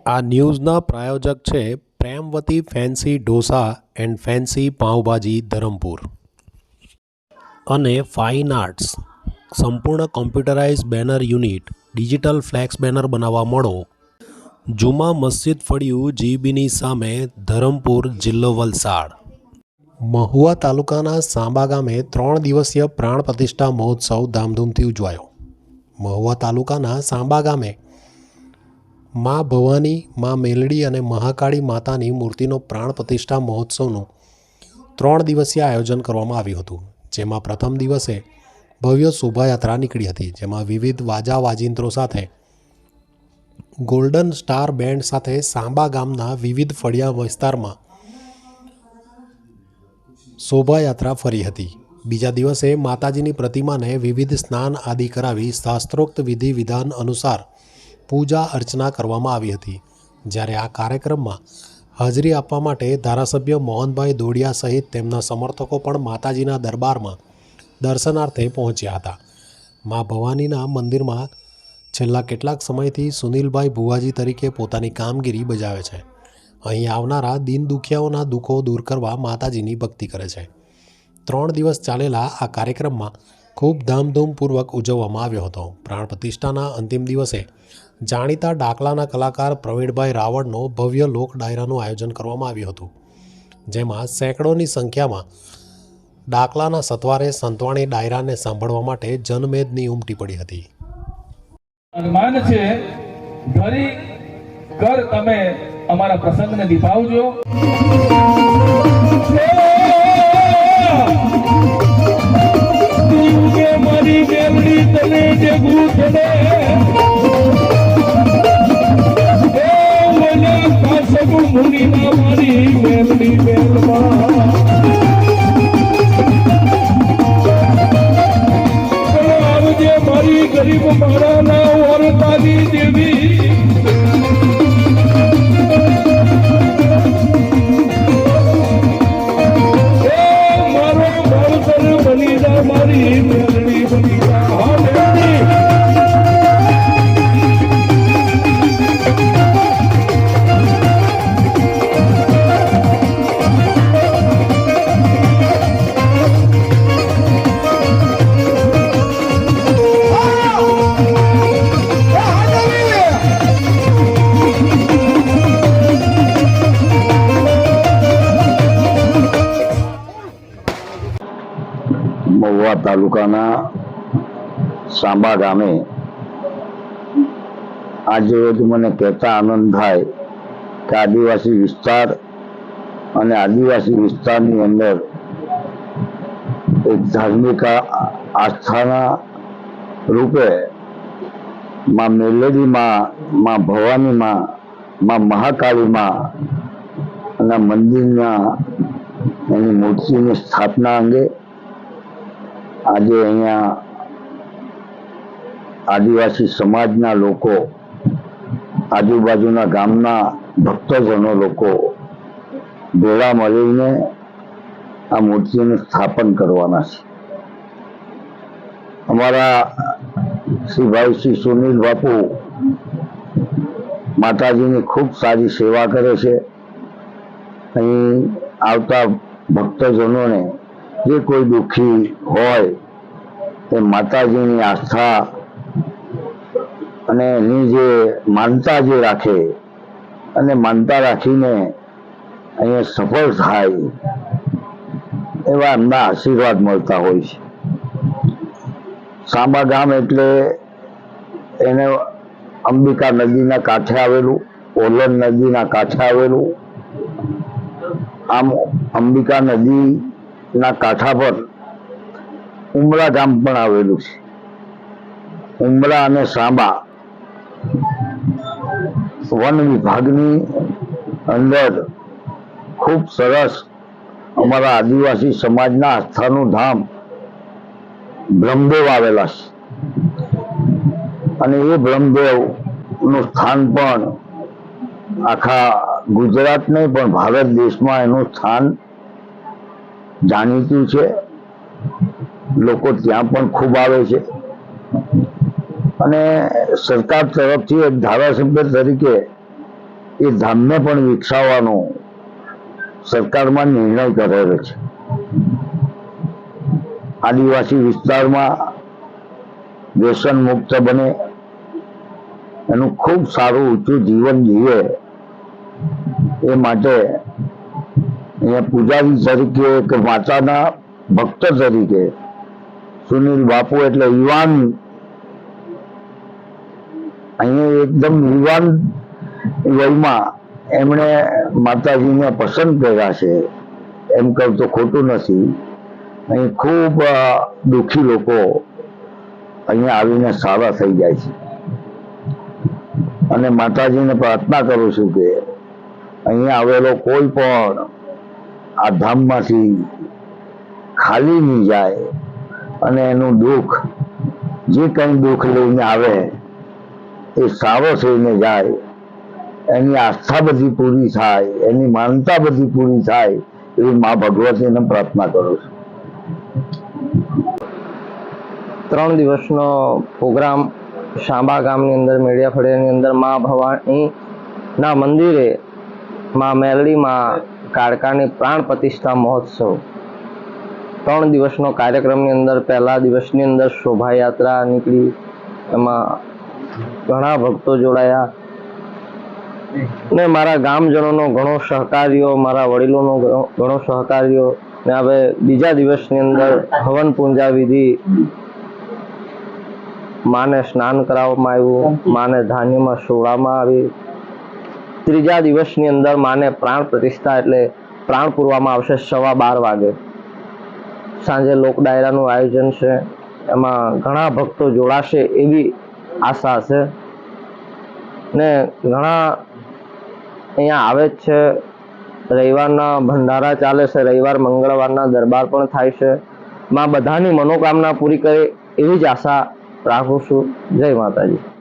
આ ન્યૂઝના પ્રાયોજક છે Premvati fancy dosa and fancy pav bhaji Dharampur અને ફાઇન આર્ટ્સ સંપૂર્ણ computerise banner unit digital flex banner બનાવવા મળો જુમા મસ્જિદ ફળિયું જીબીની સામે ધરમપુર જિલ્લો વલસાડ। મહુવા તાલુકાના સાંબા ગામે 3 દિવસીય પ્રાણ પ્રતિષ્ઠા મહોત્સવ ધામધૂમથી ઉજવાયો। મહુવા તાલુકાના સાંબા ગામે માં ભવાની, માં મેલડી અને મહાકાળી માતાની મૂર્તિનો પ્રાણ પ્રતિષ્ઠા મહોત્સવનું 3 દિવસીય આયોજન કરવામાં આવ્યું હતું, જેમાં પ્રથમ દિવસે ભવ્ય શોભાયાત્રા નીકળી હતી, જેમાં વિવિધ વાજા વાજિંત્રો સાથે ગોલ્ડન સ્ટાર બેન્ડ સાથે સાંબા ગામના વિવિધ ફળિયા વિસ્તારમાં શોભાયાત્રા ફરી હતી। બીજા દિવસે માતાજીની પ્રતિમાને વિવિધ સ્નાન આદિ કરાવી શાસ્ત્રોક્ત વિધિ વિધાન અનુસાર પૂજા અર્ચના કરવામાં આવી હતી। જ્યારે આ કાર્યક્રમમાં હાજરી આપવા માટે ધારાસભ્ય મોહનભાઈ દોડિયા સહિત તેમના સમર્થકો પણ માતાજીના દરબારમાં દર્શનાર્થે પહોંચ્યા હતા। મા ભવાનીના મંદિરમાં છેલ્લા કેટલાક સમયથી સુનિલભાઈ ભુવાજી તરીકે પોતાની કામગીરી બજાવે છે। અહીં આવનારા દિન દુખિયાઓના દુઃખો દૂર કરવા માતાજીની ભક્તિ કરે છે। 3 દિવસ ચાલેલા આ કાર્યક્રમમાં ખૂબ ધામધૂમપૂર્વક ઉજવવામાં આવ્યો હતો। પ્રાણ પ્રતિષ્ઠાના અંતિમ દિવસે જાણીતા ડાકલાના કલાકાર પ્રવીણભાઈ રાવળનો ભવ્ય લોક ડાયરાનું આયોજન કરવામાં આવ્યું હતું, જેમાં સેંકડોની સંખ્યામાં ડાકલાના સથવારે સંતવાણી ડાયરાને સાંભળવા માટે જનમેદની ઉમટી પડી હતી। માન છે ઘરી ઘર તમે અમારા પ્રસંગને નિભાવજો। મારી મેલડી તને જે ગૂંથને મુનિના મારી મેલડી મેલમાં આવજે મારી ગરીબ મારાના ઓરતાની દેવી। મારો ભવતર બની જા મારી મેલડી બની જા। મહુવા તાલુકાના સાંબા ગામે આજે રોજ મને કહેતા આનંદ થાય કે આદિવાસી વિસ્તાર અને આદિવાસી વિસ્તારની અંદર એક ધાર્મિક આસ્થાના રૂપે માં મેલડી માં, માં ભવાની માં, માં મહાકાળી માં અને મંદિરના એની મૂર્તિની સ્થાપના અંગે આજે અહીંયા આદિવાસી સમાજના લોકો, આજુબાજુના ગામના ભક્તજનો લોકો ભેળા મળીને આ મૂર્તિનું સ્થાપન કરવાના છે। અમારા શ્રી સુનિલ બાપુ માતાજીની ખૂબ સારી સેવા કરે છે। અહીં આવતા ભક્તજનોને જે કોઈ દુઃખી હોય એ માતાજીની આસ્થા અને એની જે માનતા જે રાખે અને માનતા રાખીને અહીંયા સફળ થાય એવા એમના આશીર્વાદ મળતા હોય છે। સાંબા ગામ એટલે એને અંબિકા નદીના કાંઠે આવેલું, ઓલન નદીના કાંઠે આવેલું। આમ અંબિકા નદી ના કાંઠા પર ઉમરા ગામ પણ આવેલું છે। ઉમરા અને સાંબા વન વિભાગની અંદર ખૂબ સરસ અમારા આદિવાસી સમાજના આસ્થાનું ધામ બ્રહ્મદેવ આવેલા છે અને એ બ્રહ્મદેવનું સ્થાન પણ આખા ગુજરાત નહીં પણ ભારત દેશમાં એનું સ્થાન જાણીતું છે। લોકો ત્યાં પણ ખૂબ આવે છે અને સરકાર તરફથી એક ધારાસભ્ય તરીકે એ ધામને પણ વિકસાવવાનો સરકારમાં નિર્ણય કરેલો છે. આદિવાસી વિસ્તારમાં વ્યસન મુક્ત બને, એનું ખૂબ સારું ઊંચું જીવન જીવે એ માટે અહીંયા પૂજારી તરીકે કે માતાના ભક્ત તરીકે સુનિલ બાપુ એટલે યુવાન, અહીંયા એકદમ યુવાન વયમાં એમણે માતાજીને પસંદ કર્યા છે એમ કહું તો ખોટું નથી. અહીં ખૂબ દુઃખી લોકો અહીંયા આવીને સારા થઈ જાય છે અને માતાજીને પ્રાર્થના કરું છું કે અહીંયા આવેલો કોઈ પણ આ ધામમાંથી ખાલી નહીં જાય અને એનું દુઃખ, જે કંઈ દુઃખ લઈને આવે એ સારો થઈને જાય, એની આસ્થા બધી પૂરી થાય, એની માનતા બધી પૂરી થાય એવી મા ભગવતીને પ્રાર્થના કરું છું. 3 દિવસનો પ્રોગ્રામ શાંબા ગામની અંદર મેળિયા ફળિયાની અંદર મા ભવાનીના મંદિરે મા મેલડીમાં કાળકાની પ્રાણ પ્રતિષ્ઠા મહોત્સવ 3 દિવસનો કાર્યક્રમની અંદર પહેલા દિવસની અંદર શોભાયાત્રા નીકળી, એમાં ઘણા ભક્તો જોડાયા ને મારા ગામજનોનો ઘણો સહકાર્યો, મારા વડીલોનો ઘણો સહકાર્યો ને હવે બીજા દિવસની અંદર હવન પૂજા વિધિ, માને સ્નાન કરાવવામાં આવ્યું, માને ધાન્યમાં સોળવામાં આવી. ત્રીજા દિવસની અંદર માને પ્રાણ પ્રતિષ્ઠા એટલે પ્રાણ પૂરવામાં આવશે 12:15 વાગે. સાંજે લોક ડાયરાનું આયોજન છે, એમાં ઘણા ભક્તો જોડાશે એવી આશા છે ને ઘણા અહીંયા આવે જ છે. રવિવારના ભંડારા ચાલે છે, રવિવાર મંગળવારના દરબાર પણ થાય છે. માં બધાની મનોકામના પૂરી કરે એવી જ આશા રાખું છું. જય માતાજી.